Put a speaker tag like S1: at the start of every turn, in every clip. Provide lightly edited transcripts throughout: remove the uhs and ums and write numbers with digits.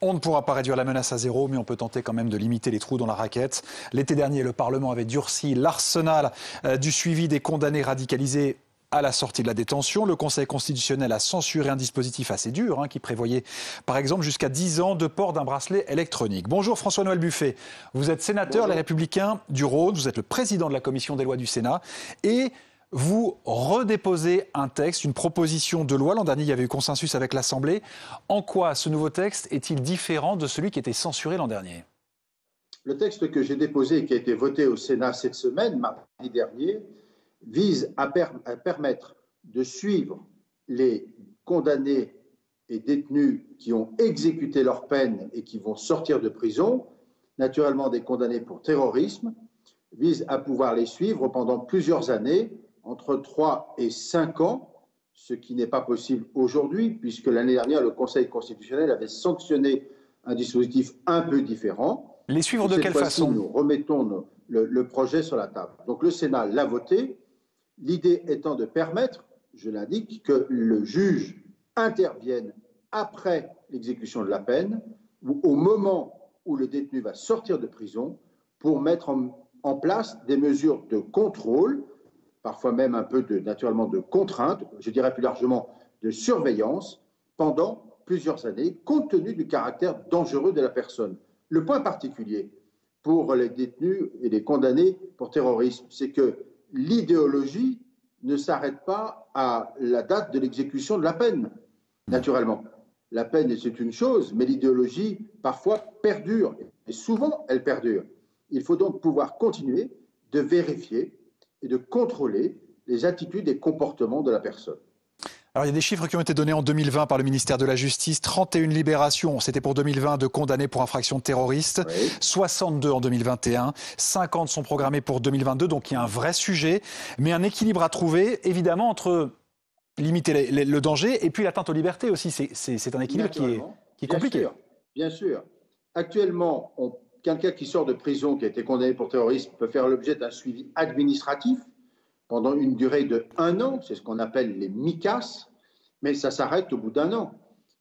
S1: On ne pourra pas réduire la menace à zéro, mais on peut tenter quand même de limiter les trous dans la raquette. L'été dernier, le Parlement avait durci l'arsenal du suivi des condamnés radicalisés à la sortie de la détention. Le Conseil constitutionnel a censuré un dispositif assez dur qui prévoyait par exemple jusqu'à 10 ans de port d'un bracelet électronique. Bonjour François-Noël Buffet, vous êtes sénateur Les Républicains du Rhône, vous êtes le président de la commission des lois du Sénat et vous redéposez un texte, une proposition de loi. L'an dernier, il y avait eu consensus avec l'Assemblée. En quoi ce nouveau texte est-il différent de celui qui était censuré l'an dernier ?
S2: Le texte que j'ai déposé et qui a été voté au Sénat cette semaine, mardi dernier, vise à permettre de suivre les condamnés et détenus qui ont exécuté leur peine et qui vont sortir de prison, naturellement des condamnés pour terrorisme, vise à pouvoir les suivre pendant plusieurs années, entre 3 et 5 ans, ce qui n'est pas possible aujourd'hui, puisque l'année dernière, le Conseil constitutionnel avait sanctionné un dispositif un peu différent.
S1: Les suivre de quelle façon ?
S2: Nous remettons le projet sur la table. Donc le Sénat l'a voté. L'idée étant de permettre, je l'indique, que le juge intervienne après l'exécution de la peine ou au moment où le détenu va sortir de prison pour mettre en place des mesures de contrôle, parfois même un peu naturellement de contrainte, je dirais plus largement de surveillance, pendant plusieurs années, compte tenu du caractère dangereux de la personne. Le point particulier pour les détenus et les condamnés pour terrorisme, c'est que l'idéologie ne s'arrête pas à la date de l'exécution de la peine, naturellement. La peine, c'est une chose, mais l'idéologie, parfois, perdure. Et souvent, elle perdure. Il faut donc pouvoir continuer de vérifier et de contrôler les attitudes et comportements de la personne.
S1: Alors, il y a des chiffres qui ont été donnés en 2020 par le ministère de la Justice. 31 libérations, c'était pour 2020, de condamnés pour infractions terroristes. Oui. 62 en 2021. 50 sont programmés pour 2022. Donc, il y a un vrai sujet. Mais un équilibre à trouver, évidemment, entre limiter le danger et puis l'atteinte aux libertés aussi. C'est un équilibre qui est compliqué.
S2: Bien sûr. Actuellement, quelqu'un qui sort de prison, qui a été condamné pour terrorisme, peut faire l'objet d'un suivi administratif pendant une durée de 1 an, c'est ce qu'on appelle les MICAS, mais ça s'arrête au bout d'1 an.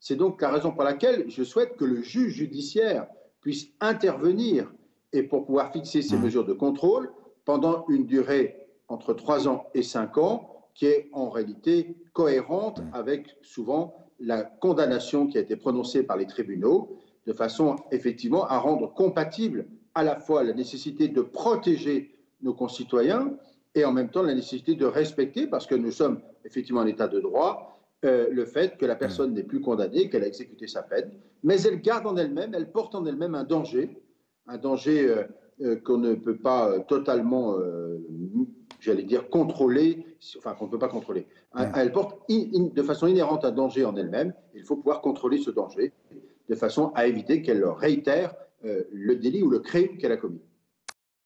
S2: C'est donc la raison pour laquelle je souhaite que le juge judiciaire puisse intervenir et pour pouvoir fixer ces mesures de contrôle pendant une durée entre 3 ans et 5 ans, qui est en réalité cohérente avec souvent la condamnation qui a été prononcée par les tribunaux, de façon effectivement à rendre compatible à la fois la nécessité de protéger nos concitoyens et en même temps la nécessité de respecter, parce que nous sommes effectivement en état de droit, le fait que la personne n'est plus condamnée, qu'elle a exécuté sa peine, mais elle garde en elle-même, elle porte en elle-même un danger qu'on ne peut pas totalement, j'allais dire, contrôler, enfin qu'on ne peut pas contrôler. Elle porte de façon inhérente un danger en elle-même, il faut pouvoir contrôler ce danger de façon à éviter qu'elle réitère le délit ou le crime qu'elle a commis.